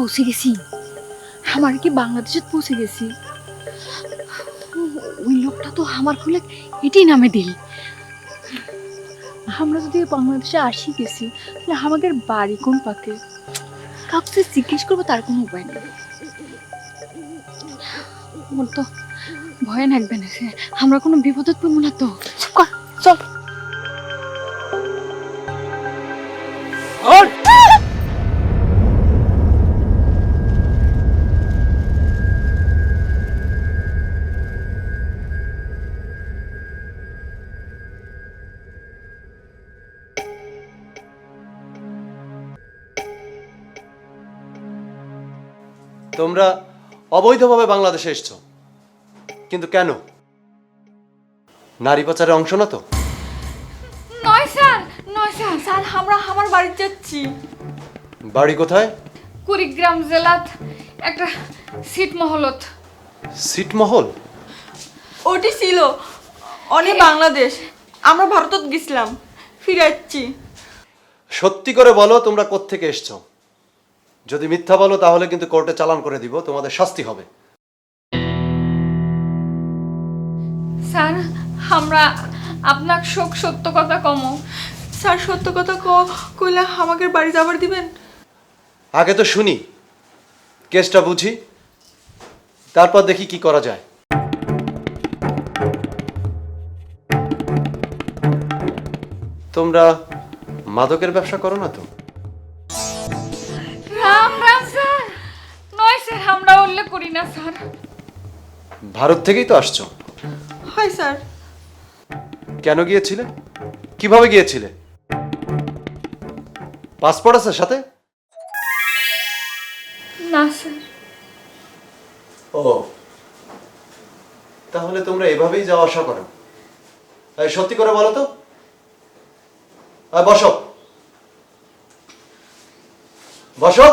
পৌঁছে গেছি, আমার কি বাংলাদেশে পৌঁছে গেছি। ওই লোকটা তো আমার হলে এটাই নামে দিল। আমরা যদি বাংলাদেশে আসি গেছি, তাহলে আমাদের বাড়ি কোন পাকে? কাউকে জিজ্ঞেস করবো তার কোনো উপায় নেই। আমার তো ভয় লাগবে না, আমরা কোনো বিপদে পড়বো না তো। চল তোমরা অবৈধভাবে বাংলাদেশে এসছো, কিন্তু কেন? নারী পাচারের অংশ না তো? নয় স্যার, নয় স্যার। স্যার আমরা আমার বাড়ি যাচ্ছি। বাড়ি কোথায়? কুড়িগ্রাম জেলাত একটা ছিটমহলত। ছিটমহল? ওটি ছিল অনেক বাংলাদেশ, আমরা ভারতত গেছিলাম, ফিরে যাচ্ছি। সত্যি করে বলো তোমরা কোত্থেকে এসছো। যদি মিথ্যা বলো তাহলে কিন্তু কোর্টে চালান করে দিব, তোমাদের শাস্তি হবে। স্যার আমরা আপনার সত্য কথা কমো। স্যার সত্য কথা কইলা আমাকে বাড়ি যাবার দিবেন? আগে তো শুনি, কেসটা বুঝি, তারপর দেখি কি করা যায়। তোমরা মাদকের ব্যবসা করো না তো? রাম রাম স্যার। নয় স্যার, আমরা উল্লেখ করি না স্যার। ভারত থেকেই তো আসছো। হয় স্যার। কেন গিয়েছিলে? কিভাবে গিয়েছিলে? পাসপোর্ট আছে সাথে? না স্যার। ও, তাহলে তোমরা এভাবেই যাওয়া আসা করো। এই সত্যি করে বলো তো। বসো বসো।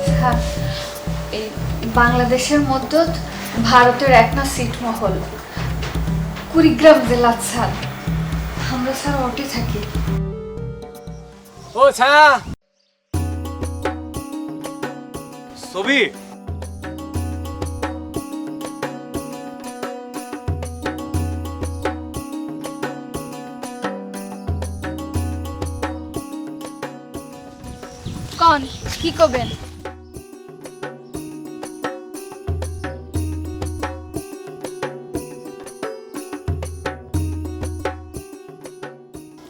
স্যার এই বাংলাদেশের মধ্যে ভারতের একটা ছিটমহল কুড়িগ্রাম জেলার স্যার। আমরা স্যার ওটি থাকি। ও ছায়া ছবি কন কি করবেন?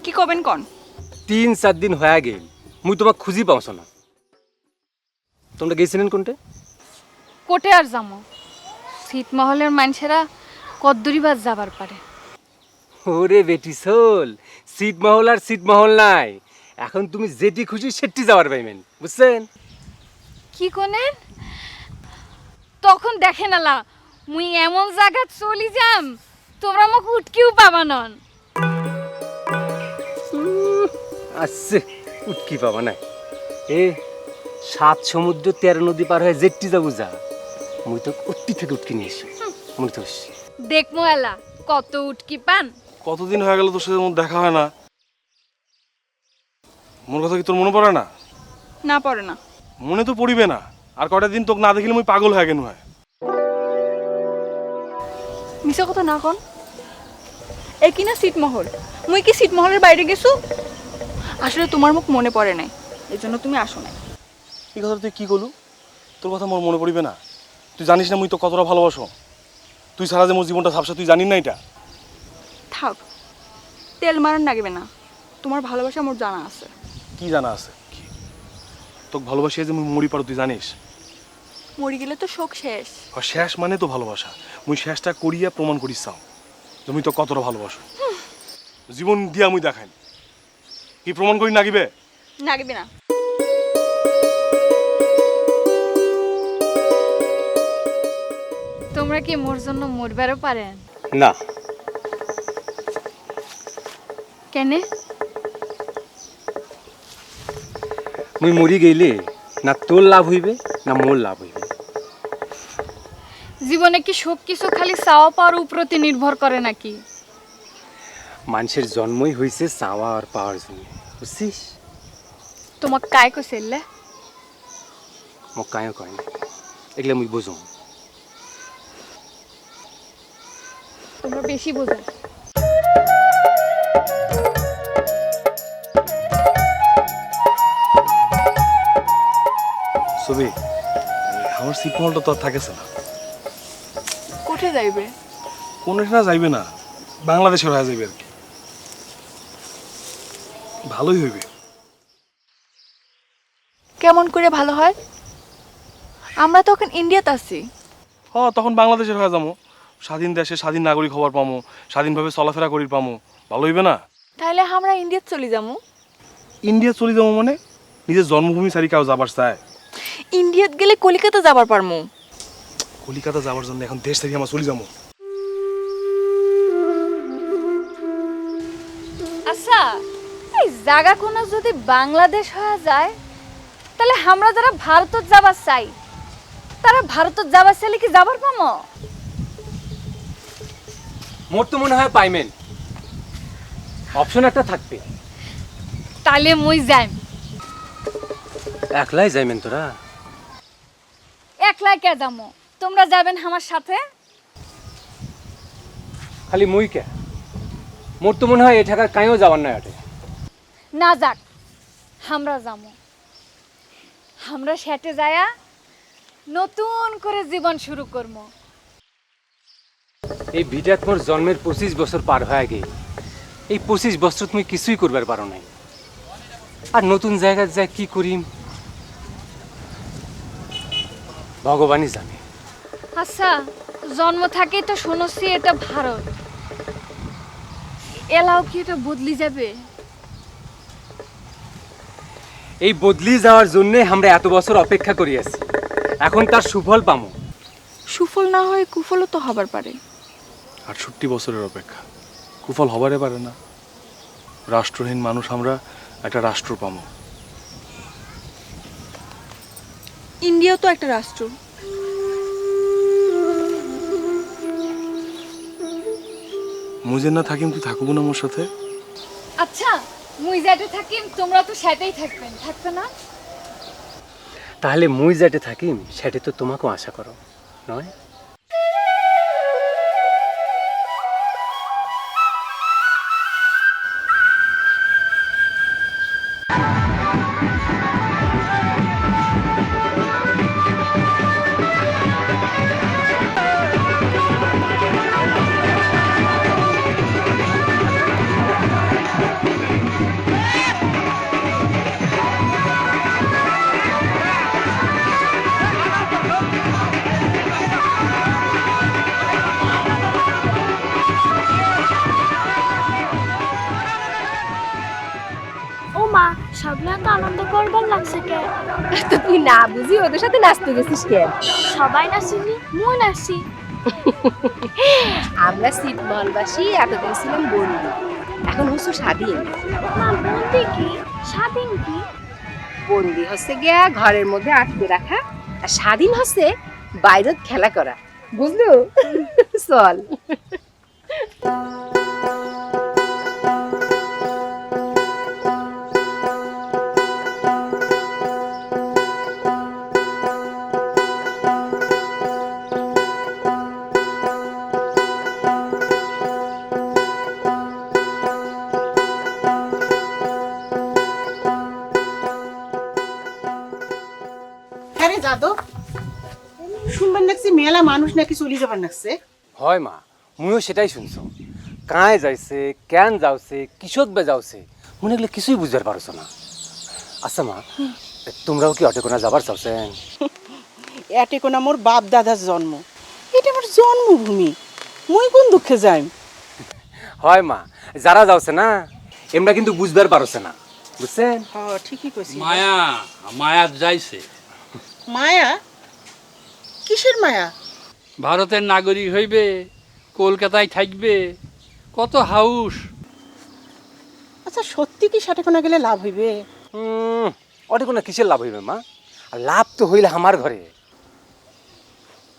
কি করবেন কোন? 3-4 দিন হয়ে গেল, মুই তোমাক খুঁজি পাওছ না। তোমরা গেছিলেন কোনটে? কোটে আর যামো, ছিটমহলের মানুষেরা কদ্দুরিবাজ যাবার পারে। ওরে বেটি সোল, সিটমহল আর সিটমহল নাই, এখন তুমি যেটি খুশি সেটি যাওয়ার পাইবেন, বুঝছেন? কি কোনেন? তখন দেখে নালা মুই এমন জায়গা চলি যাম তোমরা মোক উটকিও পাবা নন। আচ্ছা, উটকি পাবা না। এ 7 সমুদ্র 13 নদী পার হয়ে যেটি যাবো যা, মুই তো উটকি থেকে উটকি নিয়ে এসি। মুই তো দেখমো এলা কত উটকি পান। কতদিন হয়ে গেল তোর সাথে মোর দেখা হয় না। মোর কথা কি তোর মনে পড়ে না? না পড়ে না। মনে তো পড়িবে না, আর কটা দিন তোকে না দেখিলে মুই পাগল হয়ে গেল হয়। মিছা কথা না কোন। এ কি না ছিটমহল, মুই কি ছিটমহলের বাইরে গেছু? আসলে তোমার মুখ মনে পড়ে নাই, এই জন্য তুমি আসো নাই। এই কথা তুই কি করলু? তোর কথা মোর মনে পড়িবে না? তুই জানিস না মুই তো কতটা ভালোবাসো। তুই সারা যে মোর জীবনটা ভাবসা, তুই জানিস না এটা? থাক, তেল মারান লাগবে না, তোমার ভালোবাসা মোর জানা আছে। কি জানা আছে? কি তোকে ভালোবাসিয়া যে মুই মরি পারো তুই জানিস? মরি গেলে তো শোক শেষ। আর শেষ মানে তো ভালোবাসা। মুই শেষটা করিয়া প্রমাণ করিস চাও তুমি তো কতটা ভালোবাসো। জীবন দিয়া মুই দেখাই কি প্রমাণ করি নাগিবে? লাগবে না। তোমরা কি মোর জন্য মরবারও পারেন? না। কেনে? মুই মরি গেলে না তোর লাভ হইবে না মোর লাভ হইবে। জীবনে কি সব কিছু খালি চাওয়া পাওয়ার উপরতে নির্ভর করে নাকি? মানুষের জন্মই হয়েছে চাওয়া আর পাওয়ার জন্য, বুঝছিস? তোমাক কায় কইছিলে? মোক কায়ও কয় না, এগুলো মুই বুঝুম। তোমরা বেশি বোঝা। ছবি আমার ছিটমহলটা তো আর থাকেছে না। কোথায় যাইবে? কোন না যাইবে না, বাংলাদেশের হয়ে যাইবে আর কি। ভালোই হইবে। কেমন করে ভালো হয়? আমরা তো এখন ইন্ডিয়াতে আছি। তখন বাংলাদেশের হয়ে যাবো, স্বাধীন দেশে স্বাধীন নাগরিক হবার পামো, স্বাধীনভাবে চলাফেরা করি পামো, ভালো হইবে না? তাহলে আমরা ইন্ডিয়াতে চলে যাবো। ইন্ডিয়া চলে যাবো মানে? নিজের জন্মভূমি সারি কেউ যাবার চায়? ইন্ডিয়াত গেলে কলিকাতা যাবার পারমু। কলিকাতা যাওয়ার জন্য এখন দেশ থেকে আমরা চলে যাবো। আচ্ছা, এই জায়গা কোনো যদি বাংলাদেশ হয়ে যায়, তাহলে আমরা যারা ভারতত যাবার চাই, তারা ভারতত যাবার চাইলে কি যাবার পামো? মোর তো মনে হয় পাইমেন, অপশন একটা থাকবে। তাহলে মুই যাই। একলাই যাইমেন তোরা? একলা কে যাবো? তোমরা যাবেন আমার সাথে? খালি মুই কে? মোর তো মনে হয় এ ঠাকার কাঁয়েও যাওয়ার নয় আটে। না যাক, আমরা যাবো। আমরা সেটে যায়া নতুন করে জীবন শুরু করবো। এই ভিটাত মোর জন্মের 25 বছর পার হয়ে গে, এই 25 বছর তুমি কিছুই করবার পারো নাই। আর নতুন জায়গায় যাই কি করিম ভগবানই জানে। আচ্ছা, জন্ম থেকেই তো শুনছি এটা ভারত, এলাও কি এটা বদলি যাবে? এই বদলি যাওয়ার জন্য আমরা এত বছর অপেক্ষা করি আছি, এখন তার সুফল পামো। সুফল না হয় কুফলও তো হবার পারে। 68 বছরের অপেক্ষা, কুফল হবারে পারে না। রাষ্ট্রহীন মানুষ আমরা একটা রাষ্ট্র পামো। ইন্ডিয়াও তো একটা রাষ্ট্র। মুজের না থাকিম, তুই থাকবো না আমার সাথে? আচ্ছা, মুই যেটা থাকিম তোমরা তো সেটাই থাকবেন, থাকবে না? তাহলে মুই যেটা থাকিম সেটা তো তোমাকেও আশা করো, নয়? ও মা, সবাই তো আনন্দ করবার লাগছে কে? তো তুই না বুঝি ওদের সাথে নাচতে গেছিস কেন? সবাই নাচিনি, মুই নাচি। আমরা ছিটমহলবাসী এতদিন ছিলাম বন্দি, এখন হচ্ছে স্বাধীন। মা, বন্দি কি? স্বাধীন কি? বন্দি হচ্ছে গিয়া ঘরের মধ্যে আটকে রাখা, আর স্বাধীন হচ্ছে বাইরে খেলা করা, বুঝলো? চল। আরে দাদু, শুনবার নাকছে মেলা মানুষ নাকি চলে যাবার নাকছে। হয় মা, মুইও সেটাই শুনছো। কায় যাইছে, কেন যাওছে, কিসত বে যাওছে, মনে গেলে কিছুই বুঝবার পারছো না। আচ্ছা মা, তোমরাও কি অটেকোনা যাবার চাওছেন? এটে কোন মোর বাপ দাদার জন্ম, এটা আমার জন্মভূমি, মুই কোন দুঃখে যাই। হয় মা, যারা যাওছে না এমরা কিন্তু বুঝবার পারছে না, বুঝছেন? হ্যাঁ ঠিকই কইছি। মায়া মায়া যাইছে, মায়া? কিসের মায়া? ভারতের নাগরিক হইবে, কলকাতায় থাকবে, কত হাউস। আচ্ছা সত্যি কি সেটা কোনা গেলে লাভ হইবে? অটেকোনা কিসের লাভ হইবে মা? আর লাভ তো হইলে আমার ঘরে।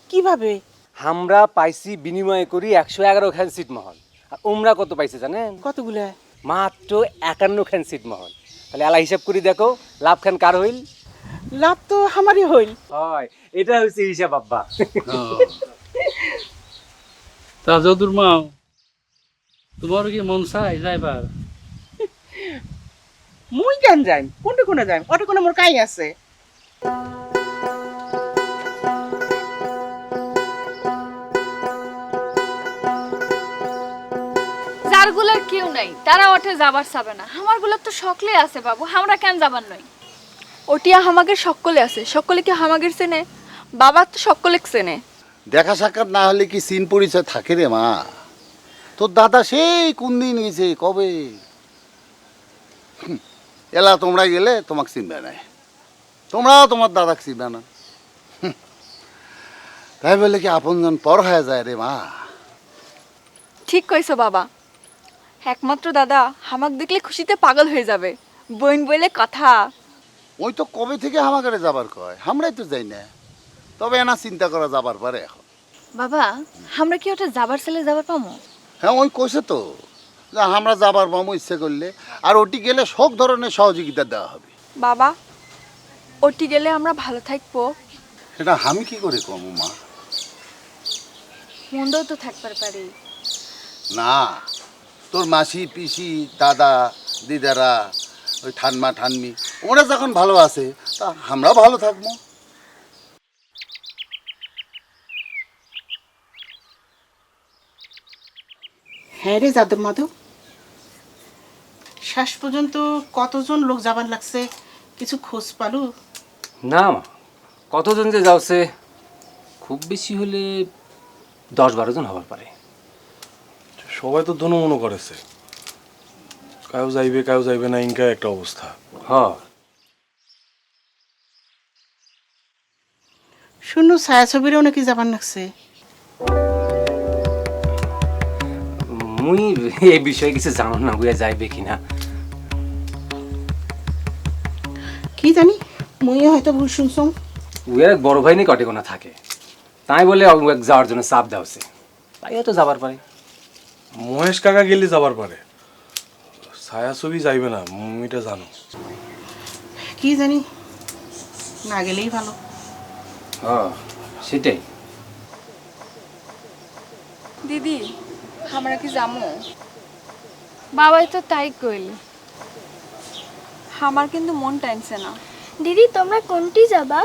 কিভাবে? আমরা পাইছি বিনিময় করি 111 খান ছিটমহল, আর ওমরা কত পাইছে জানেন? কতগুলা? মাত্র 51 খান ছিটমহল। তাহলে আলা হিসাব করে দেখো লাভ খান কার হইল? লাভ তো আমারই হইল। হয়, এটা হচ্ছে হিসাব আব্বা। তা যদুর মা, তোমার কি মন চাই যাইবার? মুই কেন যাই? কোনটা কোনে যাই? অটো কোনে মোর কাই আছে। যারগুলোর কেউ নাই তারা ওঠে যাবার চাবে না, আমারগুলোর তো সকলে আছে বাবু, আমরা কেন যাবার নই? ওটিয়া হামাগের সকলে আছে, সকলে কি হামাগের চেনে? বাবা তো সকলে চেনে। দেখা সাক্ষাৎ না হলে কি সিন পরিচয় থাকে রে মা? তোর দাদা সেই কোন দিন গেছে, কবে? এলা তোমরা গেলে তোমাকে চিনবে না, তোমরাও তোমার দাদাকে চিনবে না। তাই বলে কি আপনজন পর হয়ে যায় রে মা? ঠিক কইছো বাবা, একমাত্র দাদা হামাক দেখলে খুশিতে পাগল হয়ে যাবে। বইন বইলে কথা। ওই তো কবে থেকে আমাকে যাবার কয়, আমরাই তো যাই না। তবে এনা চিন্তা করা যাবার পারে এখন। বাবা, আমরা কি ওটা যাবার ছেলে যাবার পামো? হ্যাঁ, ওই কইছে তো যে আমরা যাবার মামু ইচ্ছে করলে, আর ওটি গেলে সব ধরনের সহযোগিতা দেওয়া হবে। বাবা, ওটি গেলে আমরা ভালো থাকবো। সেটা আমি কি করে কমু মা? মন্দও তো থাকবার পারি। না, তোর মাসি পিসি দাদা দিদারা, ওই ঠানমা ঠানমি, ওরা যখন ভালো আছে তা আমরাও ভালো থাকবো। হ্যাঁ রে যাদব মাধব, শেষ পর্যন্ত কতজন লোক যাবার লাগছে কিছু খোঁজ পালু? না মা, কতজন যে যাচ্ছে, খুব বেশি হলে 10-12 জন হবার পারে। সবাই তো ধনু মনে করেছে, কাউ যাইবে না, ইনকা একটা অবস্থা। হ্যাঁ, শুনু ছায়াছবিরেও নাকি যাবার লাগছে। মুই এই বিষয়ে কিছু জানো না, বুয়া যাইবে কিনা। কি জানি, মুই হয়তো ভুল শুনছম। উয়ার এক বড় ভাই নেই কটেকোনা থাকে, তাই বলে উয়াক যাওয়ার জন্য চাপ দেওয়াছে, তাই হয়তো যাবার পারে। মহেশ কাকা গেলে যাবার পারে, ছায়াছবি যাইবে না, এটা জানো। কি জানি, না গেলেই ভালো। হ্যাঁ, সেটাই। দিদি, আমরা কি যামো? বাবাই তো তাই কইল। আমার কিন্তু মন টানছে না। দিদি তোমরা কোনটি যাবা?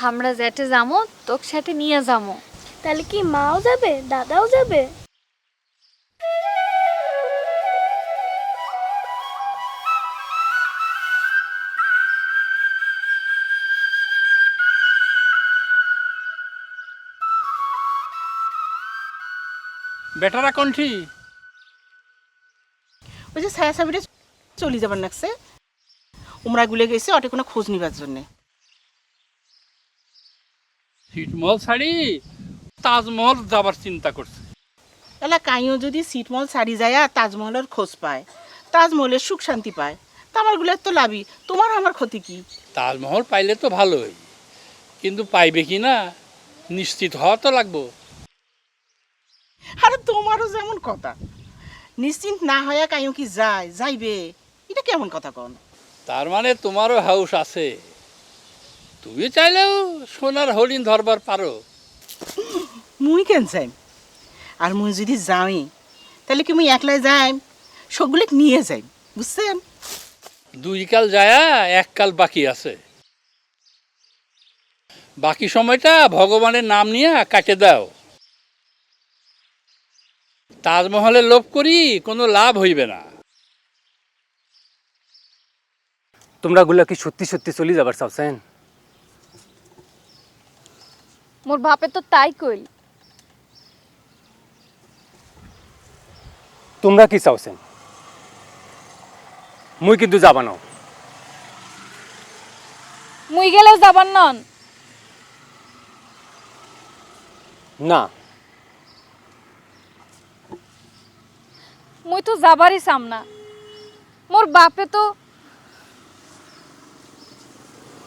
আমরা যেতে যামো তোর সাথে নিয়ে যামো। তাহলে কি মাও যাবে, দাদাও যাবে? বেটারা কণ্ঠি? ওই যে ছায়াছবিরে চলে যাবার লাগছে, উমরা গুলে গেছে অটো কোনো খোঁজ নিবার জন্যে। ছিটমহল ছাড়ি তাজমহল যাবার চিন্তা করছে। এলা কাইও যদি ছিটমহল ছাড়ি যায় আর তাজমহলের খোঁজ পায়, তাজমহলের সুখ শান্তি পায়, তা আমার গুলার তো লাভই, তোমার আমার ক্ষতি কি? তাজমহল পাইলে তো ভালোই, কিন্তু পাইবে কি না নিশ্চিত হওয়া তো লাগবো। আরে তোমারও যেমন কথা, নিশ্চিন্ত না হইয়া কাইও কি যাইবে, এটা কেমন কথা কন? তার মানে তোমারও হাউস আছে, তুমি চাইলেও সোনার হরিণ ধরবার পারো। মুই কেন যাই? আর মুই যদি যাই তাহলে কি মুই একলাই যাই? সবগুলো নিয়ে যাই, বুঝছেন? 2 কাল যায়া 1 কাল বাকি আছে, বাকি সময়টা ভগবানের নাম নিয়ে কাটে দাও। তাজমহলের লোভ করি কোনো লাভ হইবে না। তোমরা গুলা কি সত্যি সত্যি চলে যাবার চাচ্ছেন? মোর বাপে তো তাই কইল। তোমরা কি চাচ্ছেন? মুই কিন্তু যাবা না। মুই গেলেও যাবার নন। না, মুই তো যাবারই চাম না, মোর বাপে তো।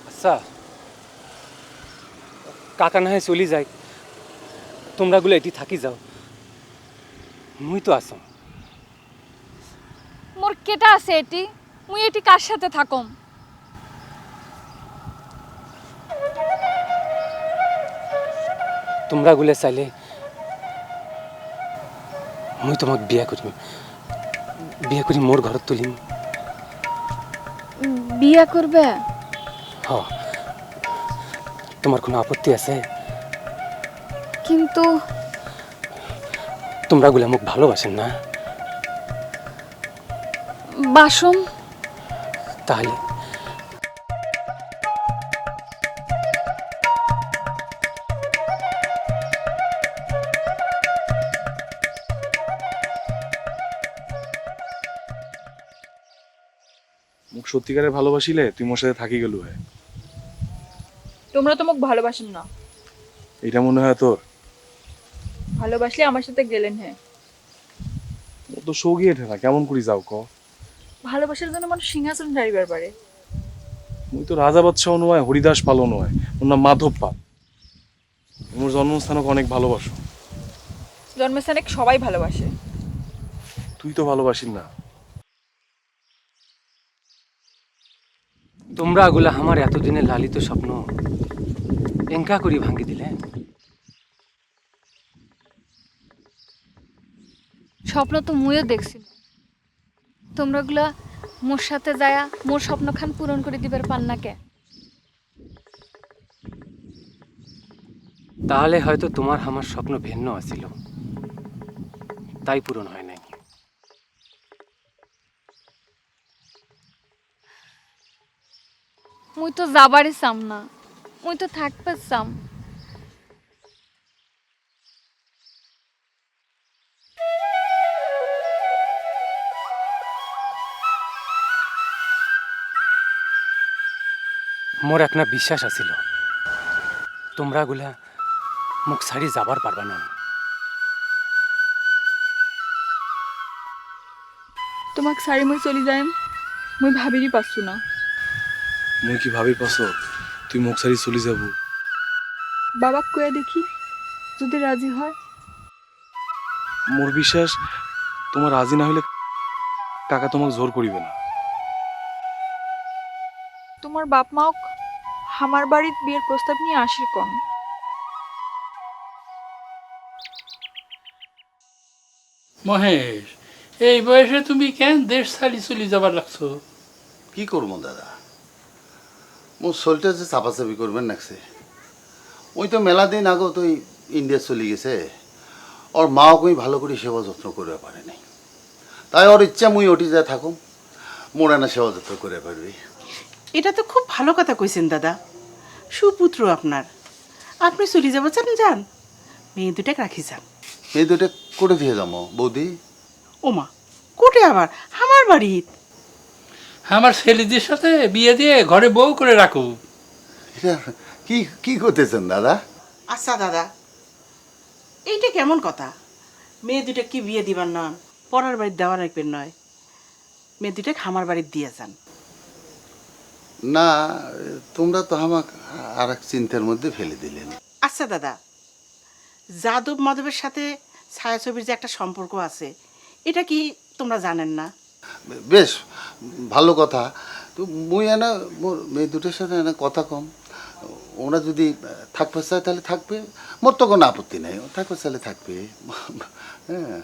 আচ্ছা, কাকা না হয় চলি যাই, তোমরা গুলো এটি থাকি যাও, মুই তো আসো। মোর কেটা আছে এটি, মুই এটি কার সাথে থাকম? তোমরা গুলো চাইলে মুই তোমাক বিয়া করি মোর ঘরত তুলিম। বিয়া করবে? হ, তোমার কোনো আপত্তি আছে? কিন্তু তোমরা গুলো মোক ভালোবাসেন না? বাসম। তাহলে মুখ সত্যিকারে ভালোবাসিলে তুই মোর সাথে থাকি গেলু হয়। তোমরা তো মোক ভালোবাসেন না। এটা মনে হয় তোর? ভালোবাসলে আমার সাথে গেলেন। হ্যাঁ, ও তো সৌগিয়ে ঠেলা, কেমন করি যাও ক? ভালোবাসার জন্য মানুষ সিংহাসন ছাড়িবার পারে। মুই তো রাজা বাদশাহ নয়, হরিদাস পালও নয়, ওর নাম মাধব পাল। মোর জন্মস্থানক অনেক ভালোবাসো। জন্মস্থানে সবাই ভালোবাসে। তুই তো ভালোবাসিস না। তোমরা গুলা আমার এতদিনের লালিত স্বপ্ন এঙ্কা করি ভাঙ্গি দিলে। স্বপ্ন তো মুইও দেখছিল, তোমরাগুলা মোর সাথে যায়া মোর স্বপ্নখান পূরণ করে দিবার পান না কে? তাহলে হয়তো তোমার আমার স্বপ্ন ভিন্ন আছিল, তাই পূরণ হয় নাই। মুই তো যাবারই চাম না, মুই তো থাকবে চাম। মোর একটা বিশ্বাস আছিল তোমরা গুলা মুখ ছাড়ি যাবার পারবা না। তোমাক সারি মই চলি যাইম, মই ভাবিরই পাচ্ছু না। মুই কি ভাবি পাস তুই মুখ ছাড়ি চলে যাব? বাবাক কয়ে দেখি, যদি রাজি হয়। মোর বিশ্বাস তোমার রাজি না হইলে কাকা তোমাকে জোর করিবে না। তোমার বাপ মাও আমার বাড়ির বিয়ের প্রস্তাব নিয়ে আসির কন। মহেশ, এই বয়সে তুমি কেন দেশ ছাড়ি চলে যাবার লাগছো? কি করবো দাদা, মোর শরীরটা যে চাপাচাপি করবেন নাকছে। ওই তো মেলা দিন আগেও তো ইন্ডিয়া চলে গেছে, ওর মাও কই ভালো করে সেবা যত্ন করতে পারে নাই। তাই ওর ইচ্ছা মুই ওটি যা থাকুম, মোর না সেবা যত্ন করে পারবি। এটা তো খুব ভালো কথা কইছেন দাদা, সুপুত্র আপনার। আপনি চলে যাব চান, যান, মেয়ে দুটাকে রাখি যান। মেয়ে দুটো করে দিয়ে যাবো বৌদি? ওমা, কোটে আবার আমার বাড়িত? আমার ছেলেদের সাথে বিয়ে দিয়ে ঘরে বউ করে রাখো। এটা কি কি করতেছেন দাদা? আচ্ছা দাদা, এইটা কেমন কথা? মেয়ে দুটা কি বিয়ে দিবার না, পরার বাড়ির দেওয়া রাখবেন নয়। মেয়ে দুটা খামার বাড়ির দিয়ে যান। না, তোমরা তো আমাকে আর এক চিন্তার মধ্যে ফেলে দিলেন। আচ্ছা দাদা, যাদব মাধবের সাথে ছায়াছবির যে একটা সম্পর্ক আছে, এটা কি তোমরা জানেন না? বেশ ভালো কথা। তো মুই এনা মোর মেয়ে দুটোর সাথে এনা কথা কম, ওরা যদি থাকতে চায় তাহলে থাকবে, মোর তো কোনো আপত্তি নেই। ও থাকতে চাইলে থাকবে। হ্যাঁ,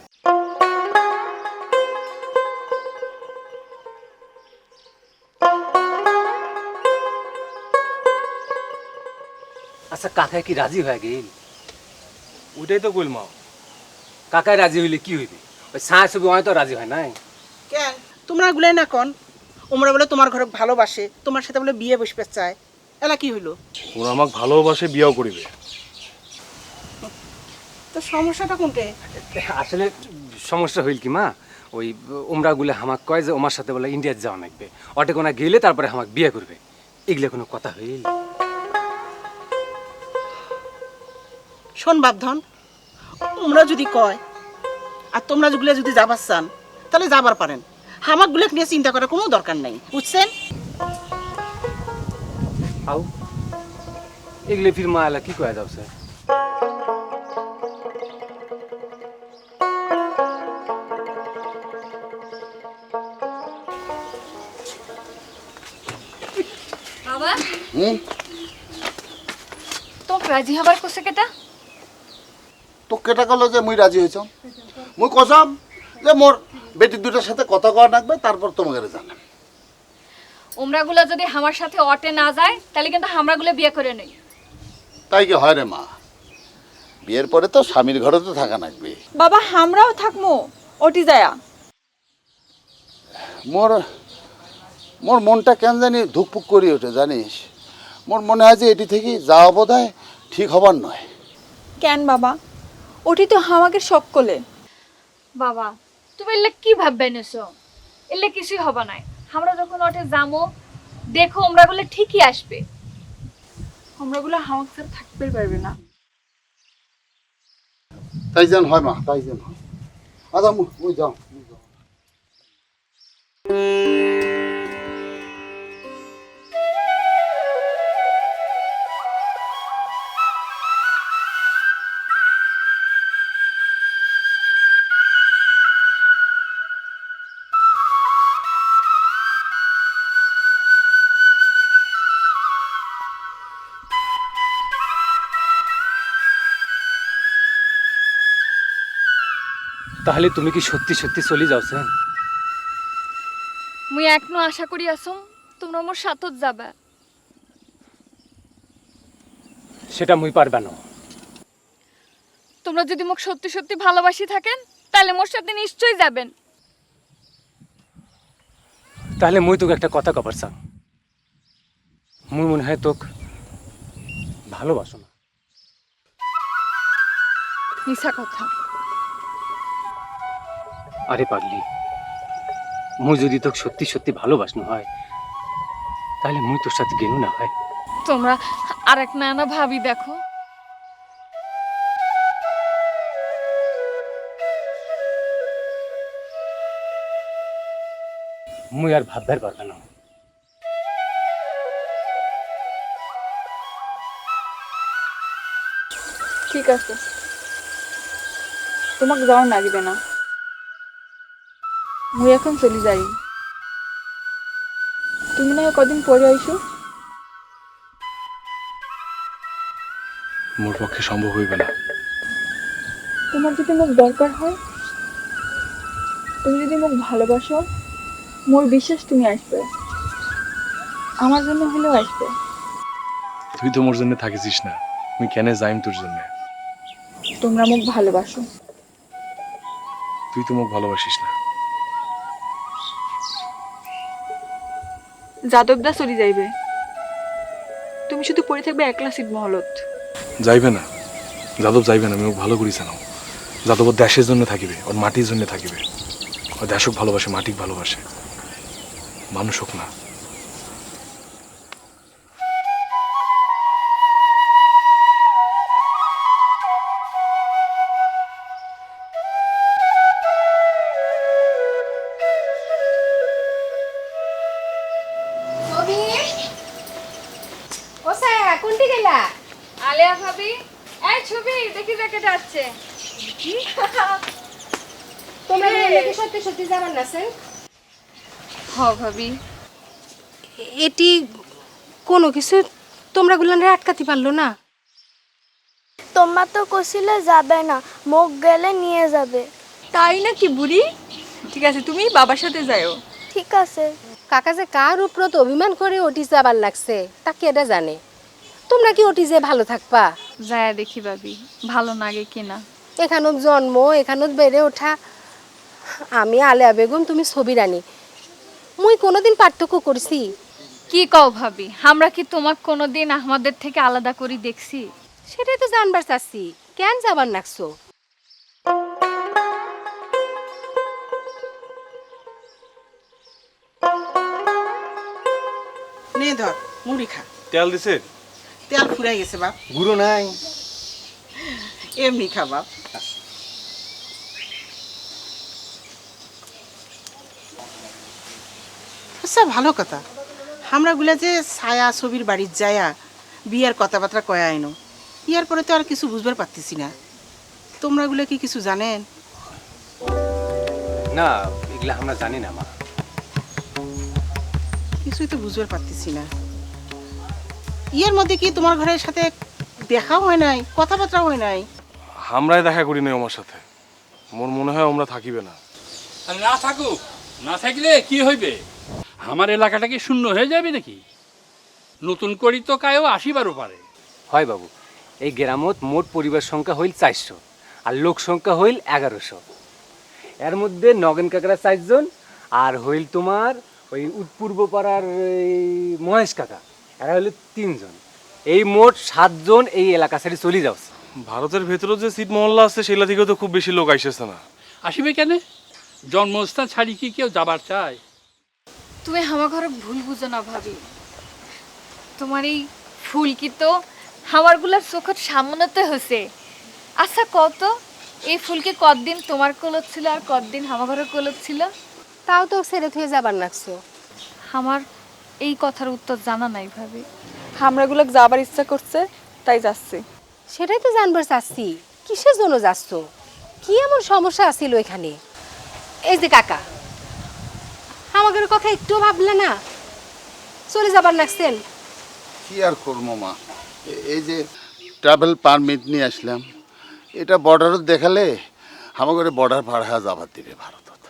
আচ্ছা, কাকায় কি রাজি হয়ে গেল? ওইটাই তো কইল মা। কাকায় রাজি হইলে কি হইবে? ওই ছায়া ছবি হয়তো রাজি হয় নাই। কেন তোমরা গুলাই না কন, ওমরা বলে তোমার ঘরে ভালোবাসে, তোমার সাথে বলে বিয়ে বসবে চায়, এলা কি হইলো? ওরা আমাকে ভালোবাসে, বিয়াও করিবে। তো সমস্যাটা কোনটে? আসলে সমস্যা হইল কি মা, ওই ওমরা গুলে হামাক কয় যে ওমার সাথে বলে ইন্ডিয়া যাওয়া লাগবে, অটে কোনা গেলে তারপরে হামাক বিয়ে করবে। এগুলো কোনো কথা হইল? শোন বাপধন, ওমরা যদি কয় আর তোমরা যেগুলো যদি যাবার চান তাহলে যাবার পারেন। হামাক গুলো নিয়ে চিন্তা করার কোনো দরকার নাই, বুঝছেন? আও এগুলো ফির মা এলা কি কয়া যাও স্যার? বাবা হুম তো রাজি হবার কোসে কেটা তো কেটা কল যে মুই রাজি হয়েছ মুই কসাম যে মোর বেটি দুটার সাথে কথা কওয়া লাগবে তারপর তোমাকে জানাম। উমরাগুলো যদি আমার সাথে অটে না যায় তাহলে কিন্তু আমরাগুলো বিয়ে করে নেই। তাই কি হয় রে মা, বিয়ের পরে তো স্বামীর ঘরে তো থাকা লাগবে। বাবা আমরাও থাকমো ওটি যায়া। মোর মোর মনটা কেন জানি ধুকপুক করি ওঠে জানিস। মোর মনে হয় যে এটি থেকে যাওয়া বোধ হয় ঠিক হবার নয়। কেন বাবা, ওটি তো আমাকে সকলে। বাবা তুমি এলে কি ভাববে নেছো, এলে কিছুই হবে না। আমরা যখন ওটে যাবো দেখো উমরাগুলো ঠিকই আসবে। আমরাগুলো হামাক স্যার থাকতে পারবে না। তাই যেন হয় মা, তাই যেন হয়। আচ্ছা মুই যাও। তাহলে তুমি কি সত্যি সত্যি চলে যাওছেন? মুই এখনো আশা করি আসুম তোমরা মোর সাথত যাবে। সেটা মুই পারবা না। তোমরা যদি মোক সত্যি সত্যি ভালোবাসি থাকেন তাহলে মোর সাথে নিশ্চয়ই যাবেন। তাহলে মুই তোকে একটা কথা কবার চাম। মুই মনে হয় তোকে ভালোবাসো না। মিছা কথা। আরে পাগলি, মুই যদি তোকে সত্যি সত্যি ভালোবাসনো হয় তাহলে মুই তোর সাথে গেনু না হয়। তোমরা আর এক না ভাবি দেখো। মুই আর ভাববার পারবে না। ঠিক আছে, তোমাকে যাওয়া লাগবে না। মুই এখন চলে যাই, তুমি না হয় কদিন পরে আইসো। মোর পক্ষে সম্ভব হইবে না। তোমার যদি মোক দরকার হয়, তুমি যদি মোক ভালোবাসো, মোর বিশ্বাস তুমি আসবে, আমার জন্য হলেও আসবে। তুই তো মোর জন্য থাকিস না, আমি কেন যাইম তোর জন্য? তোমরা মোক ভালোবাসো। তুই তো মোক ভালোবাসিস না। যাদবদা চলে যাইবে, তুমি শুধু পড়ে থাকবে একলা ছিটমহলত। যাইবে না, যাদব যাইবে না। আমি ওকে ভালো করি জানাও। যাদব ওর দেশের জন্য থাকিবে, ওর মাটির জন্য থাকিবে। ওর দেশক ভালোবাসে, মাটিক ভালোবাসে, মানুষ হোক না। ও সায়া কোনটি গেলা? আলিয়া ভাবি এই ছবি দেখি দেখে যাচ্ছে। তোমরা কি সত্যি সত্যি যাবার না স্যার? হ ভাবি, এটি কোনো কিছু তোমরা গুলানে আটকাতে পারলো না? তোমা তো কছিলে যাবে না, মোক গেলে নিয়ে যাবে। তাই নাকি বুড়ি? ঠিক আছে, তুমি বাবার সাথে যাও। ঠিক আছে। কাকা যে কার উপরত অভিমান করে ওটি যাবার লাগছে তা কেডা জানে। তোমরা কি ওটি যে ভালো থাকবা? যায় দেখি ভাবি ভালো লাগে কিনা। এখানত জন্ম, এখানত বেড়ে ওঠা। আমি আলেয়া বেগম, তুমি ছবি রানী। মুই কোনোদিন পার্থক্য করছি? কি কও ভাবি, আমরা কি তোমাক কোনোদিন আমাদের থেকে আলাদা করে দেখছি? সেটাই তো জানবার চাচ্ছি, কেন যাবার নাকছো? নে ধর মুড়ি খা। তেল দিছে? তেল ফুরাই গেছে বাপ। গুরু নাই? এমনি খা বাপ। আচ্ছা ভালো কথা, আমরা গুলা যে ছায়া ছবির বাড়ির যায়া বিয়ার কথাবার্তা কয়া আইনো, ইয়ার পরে তো আর কিছু বুঝবার পারতেছি না। তোমরা গুলা কি কিছু জানেন? না, এগুলা আমরা জানি না মা। কিছুই তো বুঝবার পারতেছি না। ইয়ের মধ্যে কি তোমার ঘরের সাথে দেখাও হয় নাই, কথাবার্তাও হয় নাই? আমরাই দেখা করি নাই আমার সাথে। মোর মনে হয় আমরা থাকিবে না। আর না থাকুক, না থাকলে কি হইবে? আমার এলাকাটা কি শূন্য হয়ে যাবে নাকি? নতুন করি তো কায়ও আসিবারও পারে। হয় বাবু, এই গ্রামত মোট পরিবার সংখ্যা হইল 400 আর লোক সংখ্যা হইল 1100। এর মধ্যে নগেন কাকারা 4 জন আর হইল তোমার ওই উৎপূর্ব পাড়ার মহেশ কাকা, এরা হইল 3 জন। এই মোট 7 জন এই এলাকা ছেড়ে চলে যাচ্ছে। ভারতের ভেতরে যে সিট মহল্লা আছে সেগুলা থেকে তো খুব বেশি লোক আইসেছে না। আসিবে কেন? জন্মস্থান ছাড়ি কি কেউ যাবার চায়? তুমি আমার ঘরে ভুল বুঝো না ভাবি। তোমার এই ফুল কি তো আমারগুলার চোখের সামনেতে হয়েছে। আচ্ছা কত, এই ফুলকে কতদিন তোমার কোলত ছিল আর কতদিন আমার ঘরের কোলত ছিল? তাও তো ছেড়ে থুয়ে যাবার নাকছো। আমার এই কথার উত্তর জানা নাই ভাবি। হামরাগুলো যাবার ইচ্ছা করছে তাই যাচ্ছি। সেটাই তো জানবার চাচ্ছি, কিসের জন্য যাচ্ছ? কি এমন সমস্যা আছিল এখানে? এই যে কাকা, আমাদের কথা একটু ভাবলে না? চলে যাবার নাকছেন। কি আর করবো মা, এই যে ট্রাভেল পারমিট নিয়ে আসলাম, এটা বর্ডারত দেখালে আমাকে বর্ডার পার হয়ে যাবার দিবে ভারতত।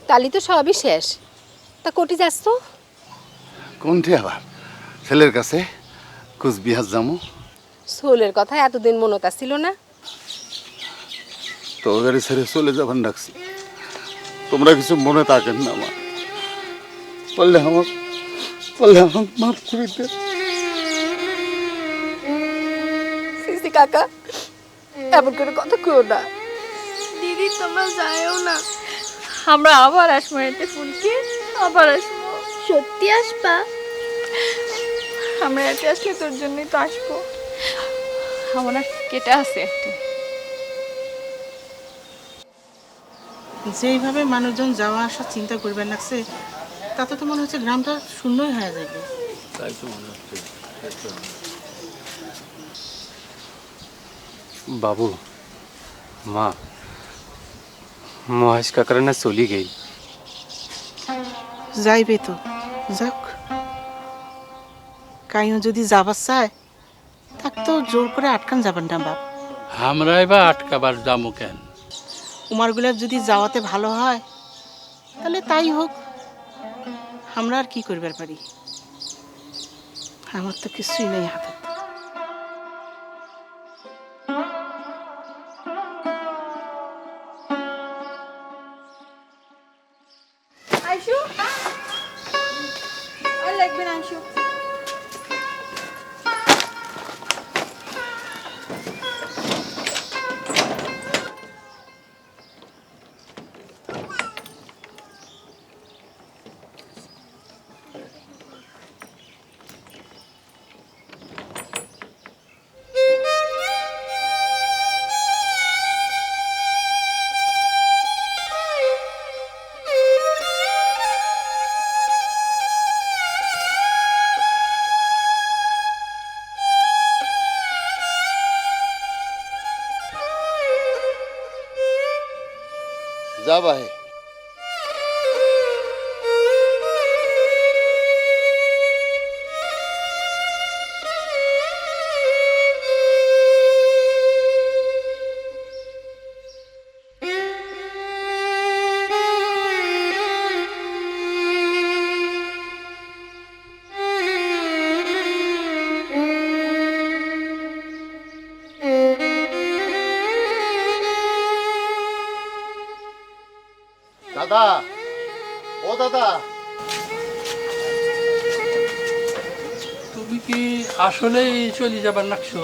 তালি তো সবই শেষ, তা কোটি যাচ্ছ? কোনটি আবার? ছেলের কাছে কুচবিহার যাবো। সোলের কথা এতদিন মনত আসছিল না? তো গাড়ি ছেড়ে চলে যাবার ডাকছি, তোমরা কিছু মনে থাকেন না মা। বললে আমাকে মাফ করে দে। সিসি কাকা, এমন করে কথা কইও না। দিদি তোমরা যাইও না। আমরা আবার আসবো এতে ফুলকে, আবার আসবো। সত্যি আসবা? আমরা এতে আসলে তোর জন্যই তো আসবো। আমার আর কেটে আছে একটু। যেইভাবে মানুষজন যাওয়া আসা চিন্তা করবেন লাগছে, তাতে তো মনে হচ্ছে গ্রামটা শূন্যই হয়ে যাবে। তাই তো মনে হচ্ছে। বাবু, মা, মহেশ কাকারা না চলি গেই। যাইবে তো যাক, কাইও যদি যাবার চায় তাক তো জোর করে আটকান যাবেন না বাপ। আমরাই বা আটকাবার দামও কেন? উমারগুলার যদি যাওয়াতে ভালো হয় তাহলে তাই হোক, আমরা আর কি করবার পারি? আমার তো কিছুই নেই হাতে। আইসু, আর লাগবে না আইসু। যা বাহে। দাদা, ও দাদা, তুমি কি আসলেই চলে যাবার নাকছো?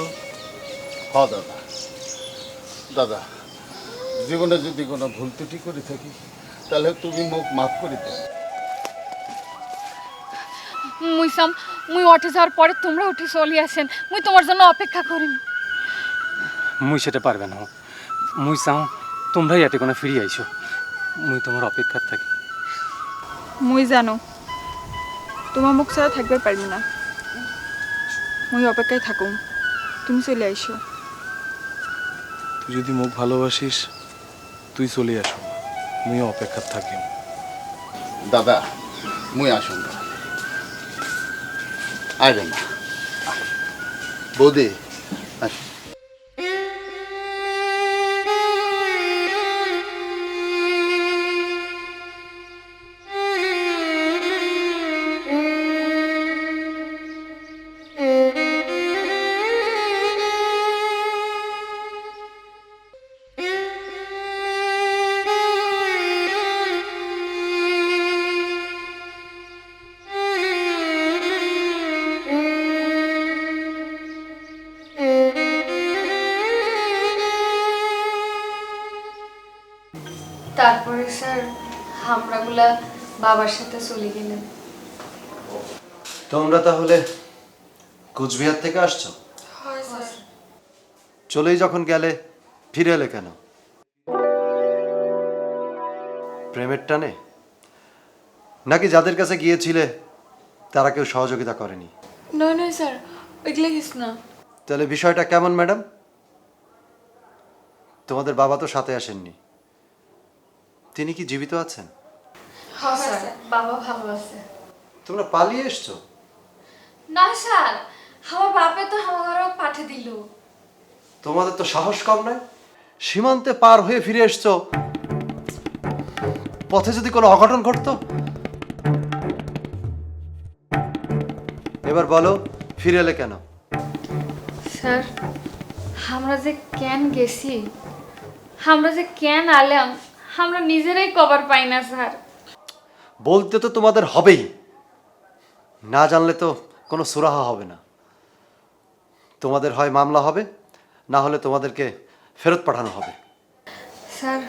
হ দাদা। দাদা, জীবনে যদি কোনো ভুল ত্রুটি করে থাকি তাহলে তুমি মুখ মাফ করে দাও। মুই উঠে যাওয়ার পরে তোমরা উঠে চলে আসেন, মুই তোমার জন্য অপেক্ষা করিনি। মুই সেটা পারবে না। মুই চাও তোমরাই এতে কোনো ফিরে আইসো। মুই তোমার অপেক্ষার থাকি। মুই জানো তোমার মুখ ছাড়া থাকবে পারবি না। মুই অপেক্ষায় থাকুম, তুমি চলে আইসো। তুই যদি মুখ ভালোবাসিস তুই চলে আসো, মুই অপেক্ষার থাকি। দাদা, মুই আসুন। আয় রে মা। বৌদি আস। তারপরে স্যার আমরাগুলা বাবার সাথে চলে গেলেন। তোমরা তাহলে কুচবিহার থেকে আসছো? চলেই যখন গেলে ফিরে এলে কেন? প্রেমের টানে, নাকি যাদের কাছে গিয়েছিলে তারা কেউ সহযোগিতা করেনি? নয় নয় স্যার, ওইগুলো কিছু না। তাহলে বিষয়টা কেমন ম্যাডাম? তোমাদের বাবা তো সাথে আসেননি, তিনি কি জীবিত আছেন? হ্যাঁ স্যার, বাবা ভালো আছে। তোমরা পালিয়ে এসছো? না স্যার, আমার বাপে তো আমার ঘরে পাঠিয়ে দিল। তোমাদের তো সাহস কম নয়, সীমান্তে পার হয়ে ফিরে এসছো। পথে যদি কোনো অঘটন ঘটতো? এবার বলো, ফিরে এলে কেন? স্যার, আমরা যে কেন গেছি, আমরা যে কেন আলাম, আমরা নিজেরাই কভার পাই না স্যার। বলতে তো তোমাদের হবেই, না জানলে তো কোনো সুরাহা হবে না। তোমাদের হয় মামলা হবে, না হলে তোমাদেরকে ফেরত পাঠানো হবে। স্যার,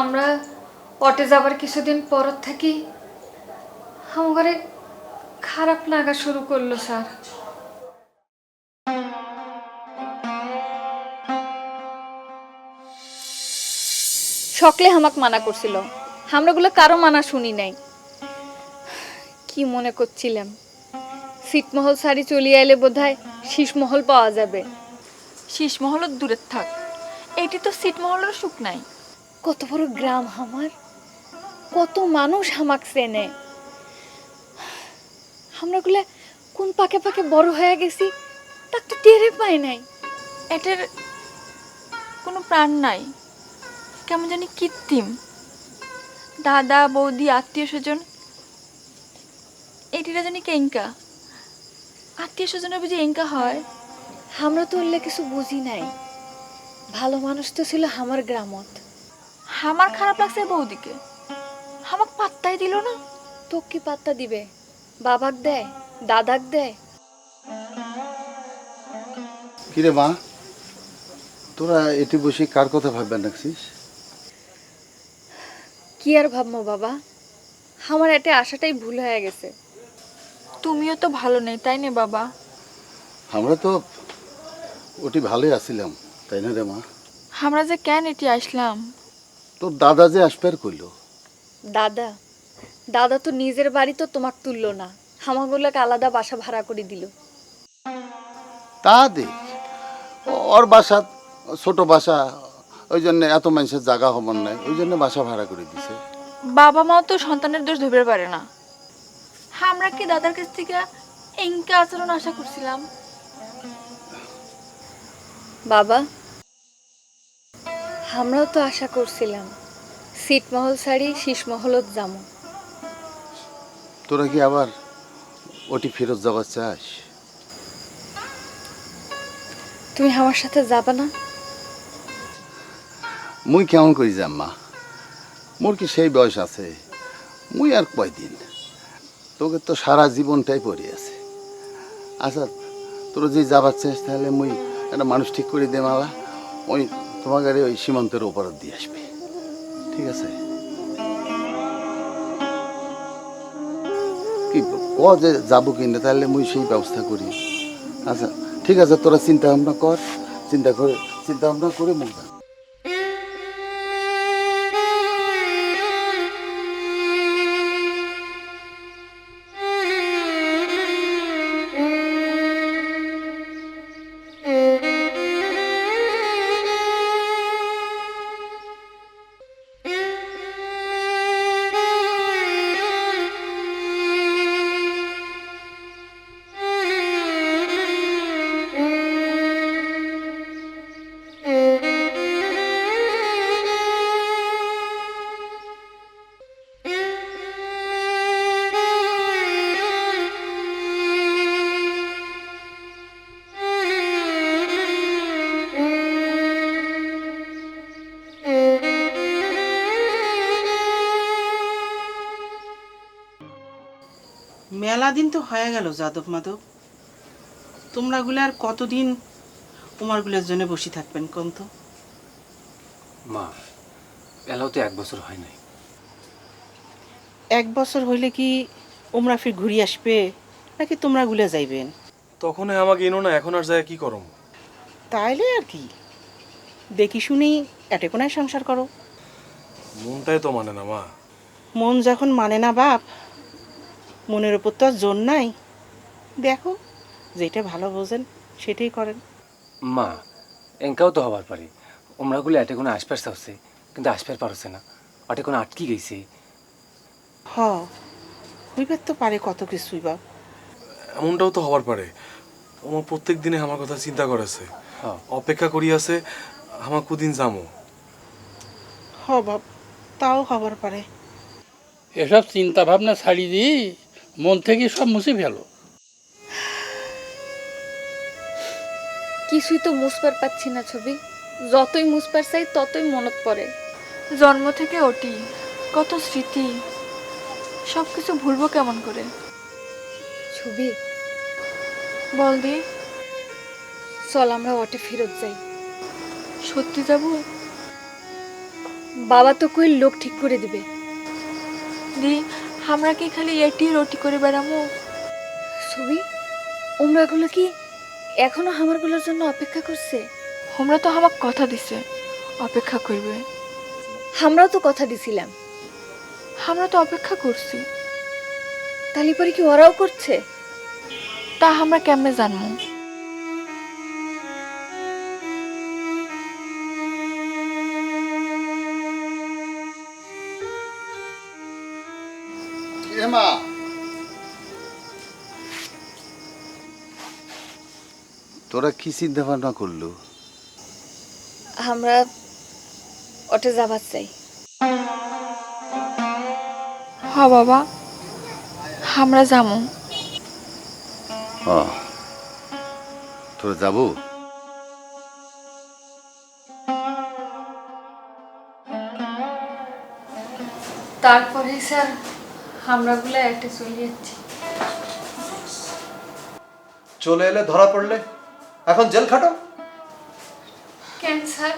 আমরা অটে যাবার কিছুদিন পর থেকে আমার ঘরে খারাপ লাগা শুরু করলো স্যার। সকলে হামাক মানা করছিল, আমরাগুলো কারো মানা শুনি নাই। কি মনে করছিলাম ছিটমহল শাড়ি চলিয়ে এলে বোধহয় শীষমহল পাওয়া যাবে। শীষমহলত দূরের থাক, এইটি তো ছিটমহলের সুখ নাই। কত বড় গ্রাম আমার, কত মানুষ হামাক চেনে। আমরাগুলো কোন পাকে পাকে বড় হয়ে গেছি তা তো টেরে পাই নাই। এটার কোনো প্রাণ নাই, কেমন জানি কৃত্রিম। দাদা বৌদি আত্মীয় স্বজন, এটিরা জানি কেঙ্কা। আত্মীয় স্বজনের বুঝি এঙ্কা হয়? আমরা তো উল্লে কিছু বুঝি নাই। ভালো মানুষ তো ছিল আমার গ্রামত। আমার খারাপ লাগছে বৌদিকে, আমাকে পাত্তাই দিল না। তো কি পাত্তা দিবে? বাবাক দেয়, দাদাক দেয়। কিরে মা, তোরা এটি বসে কার কথা ভাববেন রাখছিস? কি আর ভাববো বাবা, আমার এতে আশাটাই ভুল হয়ে গেছে। তুমিও তো ভালো নেই, তাই না বাবা? আমরা তো ওটি ভালোই আছিলাম, তাই না রে মা? আমরা যে কেন এটি আসলাম? তোর দাদা যে আসবার কইল। দাদা দাদা তো নিজের বাড়ি তো তোমাক তুললো না, আমাগুলোকে আলাদা বাসা ভাড়া করে দিল। তা দেখ, ওর বাসা ছোট বাসা, ওই জন্য এত মানুষের জায়গা হবার নাই, ওই জন্য বাসা ভাড়া করে দিছে। বাবা মাও তো সন্তানের দোষ ধরতে পারে না। আমরা কি দাদার কাছ থেকে এঙ্কা আচরণ আশা করছিলাম? বাবা, আমরাও তো আশা করছিলাম ছিটমহল শাড়ি শীষমহলত যাবো। তোরা কি আবার ওটি ফেরত যাবার চাস? তুমি আমার সাথে যাবে না? মুই কেমন করি যাম মা, মোর কি সেই বয়স আছে? মুই আর কয়দিন, তোকে তো সারা জীবনটাই পড়ে আছে। আচ্ছা, তোরা যে যাবার চাস তাহলে মুই একটা মানুষ ঠিক করে দে মালা, ওই তোমার গাড়ি ওই সীমান্তের ওপর দিয়ে আসবে, ঠিক আছে? কি ক যে যাবো কিনা, তাহলে মুই সেই ব্যবস্থা করি। আচ্ছা ঠিক আছে, তোরা চিন্তা ভাবনা কর, চিন্তা ভাবনা করে মুখ যা। মেলা দিন তো হয়ে গেল যাদব মাধব, তোমরাগুলো আর কতদিন উমারগুলোর জন্য বসে থাকবেন কোন তো? মা, এলাও তো 1 বছর হয় নাই। 1 বছর হইলে কি ওমরা ফির ঘুরি আসবে নাকি তোমরা গুলে যাইবেন? তখন আমাকে এনো না, এখন আর যায় কি করম? তাইলে আর কি, দেখি শুনি এটে কোনায় সংসার করো। মনটাই তো মানে না মা। মন যখন মানে না বাপ, মনের উপর তো আর জোর নাই। দেখো যেটা ভালো বোঝেন সেটাই করেন। মা, এঙ্কাও তো হবার পারে। ওমরাগুলো এটে কোনো আসপার চাচ্ছে, কিন্তু আসপার পারছে না, ওটে কোনো আটকি গেছে। হ, হইবার তো পারে কত কিছুই বাপ। এমনটাও তো হবার পারে। আমার প্রত্যেক দিনে আমার কথা চিন্তা করেছে, হ্যাঁ। অপেক্ষা করি আছে আমার কুদিন যামো। হ বাপ, তাও হবার পারে। এসব চিন্তা ভাবনা ছাড়ি দিয়ে মন থেকে সব মুছে ফেলো। কিছুই তো মুছবার পাচ্ছি না ছবি, যতই মুছবার চাই ততই মনত পড়ে। জন্ম থেকে ওটি কত স্মৃতি, সব কিছু ভুলবো কেমন করে? ছবি, বল দি, চল আমরা ওটে ফেরত যাই। সত্যি যাবো? বাবা তো কই লোক ঠিক করে দিবে। দি, আমরা কি খালি এটি রুটি করে বেড়ামো? ছবি, ওমরাগুলো কি এখনো আমারগুলোর জন্য অপেক্ষা করছে? আমরা তো আমাকে কথা দিছে অপেক্ষা করবে। আমরাও তো কথা দিছিলাম। আমরা তো অপেক্ষা করছি, তালি পরে কি ওরাও করছে? তা আমরা কেমনে জানবো? মা, তোরা কি চিন্তা ভাবনা করলো? আমরা ওটে যাবার চাই। হ বাবা, আমরা যাবো। তোরা যাবো? তারপরে স্যার আমরাগুলো একটা চলে যাচ্ছি। চলে এলে ধরা পড়লে, এখন জেল খাটো। কেন স্যার,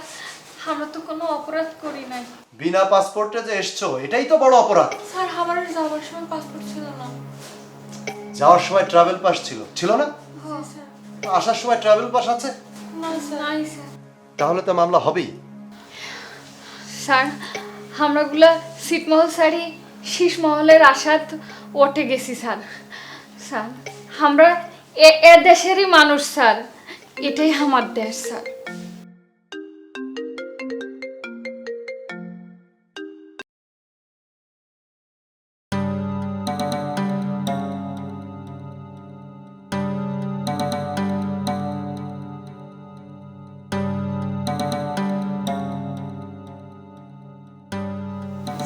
আমরা তো কোনো অপরাধ করি নাই। বিনা পাসপোর্টে যে এসছো এটাই তো বড় অপরাধ। স্যার, আমার যাওয়ার সময় পাসপোর্ট ছিল না। যাওয়ার সময় ট্রাভেল পাস ছিল, ছিল না? হ্যাঁ স্যার। আসার সময় ট্রাভেল পাস আছে? না স্যার। নাই স্যার। তাহলে তো মামলা হবেই। স্যার, আমরাগুলা ছিটমহল শাড়ি শীষ মহলের আশাত ওঠে গেছি স্যার। স্যার, আমরা এ দেশেরই মানুষ স্যার, এটাই আমার দেশ স্যার।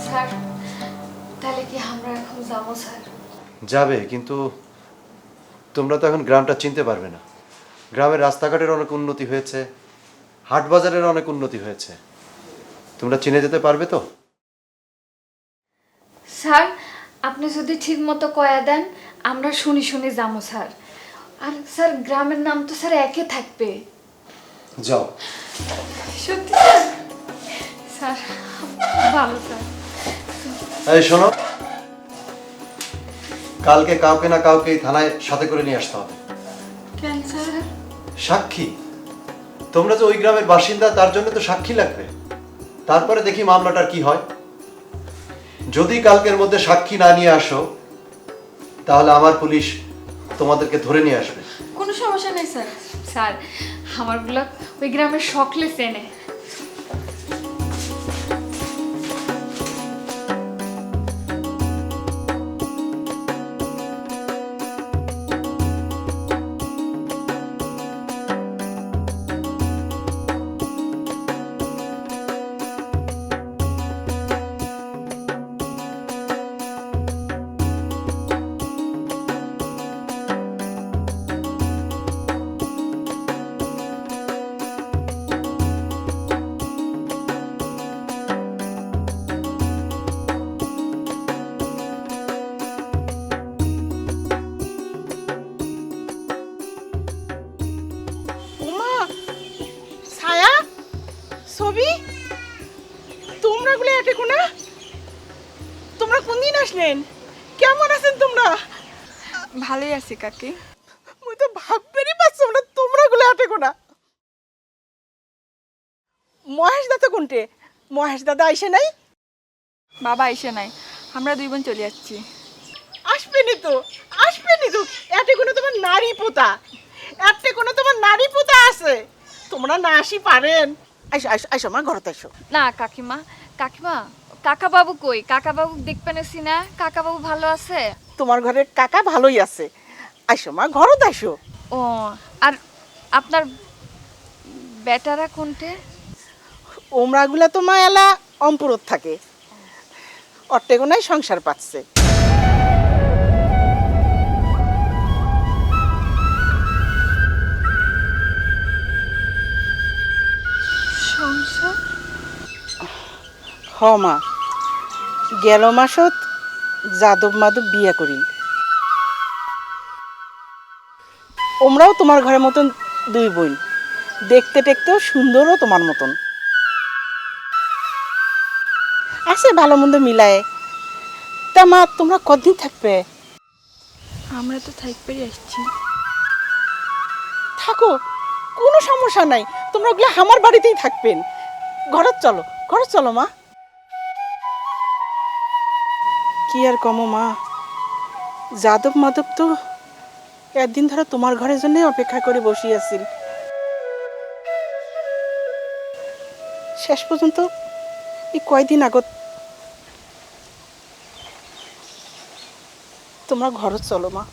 স্যার, তাহলে কি আমরা এখন যাবো স্যার? যাবে, কিন্তু তোমরা তো এখন গ্রামটা চিনতে পারবে না। গ্রামের রাস্তাঘাটের অনেক উন্নতি হয়েছে, হাট বাজারের অনেক উন্নতি হয়েছে, তোমরা চিনে যেতে পারবে তো? স্যার, আপনি যদি ঠিক মতো কয়া দেন আমরা শুনি শুনি যাবো স্যার। আর স্যার, গ্রামের নাম তো স্যার একই থাকবে। যাও। সত্যি স্যার? স্যার, ভালো স্যার। এই শোনো, কালকে কাউকে না কাউকে এই থানায় সাথে করে নিয়ে আসতে হবে। কেন স্যার? সাক্ষী। তোমরা যে ওই গ্রামের বাসিন্দা তার জন্য তো সাক্ষী লাগবে। তারপরে দেখি মামলাটার কি হয়। যদি কালকের মধ্যে সাক্ষী না নিয়ে আসো তাহলে আমার পুলিশ তোমাদেরকে ধরে নিয়ে আসবে। কোনো সমস্যা নেই স্যার। স্যার, আমারগুলো ওই গ্রামের সকলে চেনে। গুলো এটে কোনা তোমরা কোন দিন আসলেন কেমন আছেন তোমরা ভালোই আছি কাকি। মুই তো ভাববেরই পাচ্ছি না তোমরা গুলো এটে কোনা মহেশ দাদা কোনটে মহেশ দাদা আইসে নাই বাবা আইসে নাই, আমরা দুই বোন চলে যাচ্ছি। আসবেনি তো এটে কোনো তোমার নারী পোতা এটে কোনো তোমার নারী পোতা আছে তোমরা না আসি পারেন আইসো আইসো আইসো মা ঘরতে আইসো না কাকিমা, কাকিমা কাকা বাবু কই? কাকা বাবু দেখতে পেয়েছি না? কাকা বাবু ভালো আছে? তোমার ঘরের কাকা ভালোই আছে আইসো মা ঘরত আইসো ও, আর আপনার বেটারা কোনটে? ওমরাগুলা তো মা এলা অম্পুরত থাকে অট্টেগোনায় সংসার পাচ্ছে সংসার? হ মা গেল মাসত যাদব মাদব বিয়া করিল ওমরাও তোমার ঘরের মতন দুই বোন দেখতে টেকতেও সুন্দরও তোমার মতন আছে ভালো মন্দ মিলায় তা মা তোমরা কতদিন থাকবে আমরা তো থাকবেই আসছি। থাকো কোনো সমস্যা নাই তোমরা ওগুলো আমার বাড়িতেই থাকবেন ঘরত চলো মা কি আর কমো মা যাদব মাদব তো একদিন ধরে তোমার ঘরের জন্য অপেক্ষা করে বসে আছিল শেষ পর্যন্ত এই কয়দিন আগত তোমরা ঘরত চলো মা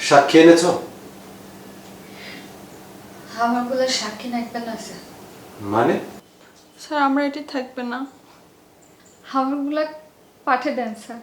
সাক্ষী এনেছো? আমারগুলো সাক্ষী নাকবেন আছে। মানে স্যার আমরা এটি থাকবে না। আমারগুলা পাঠিয়ে দেন স্যার।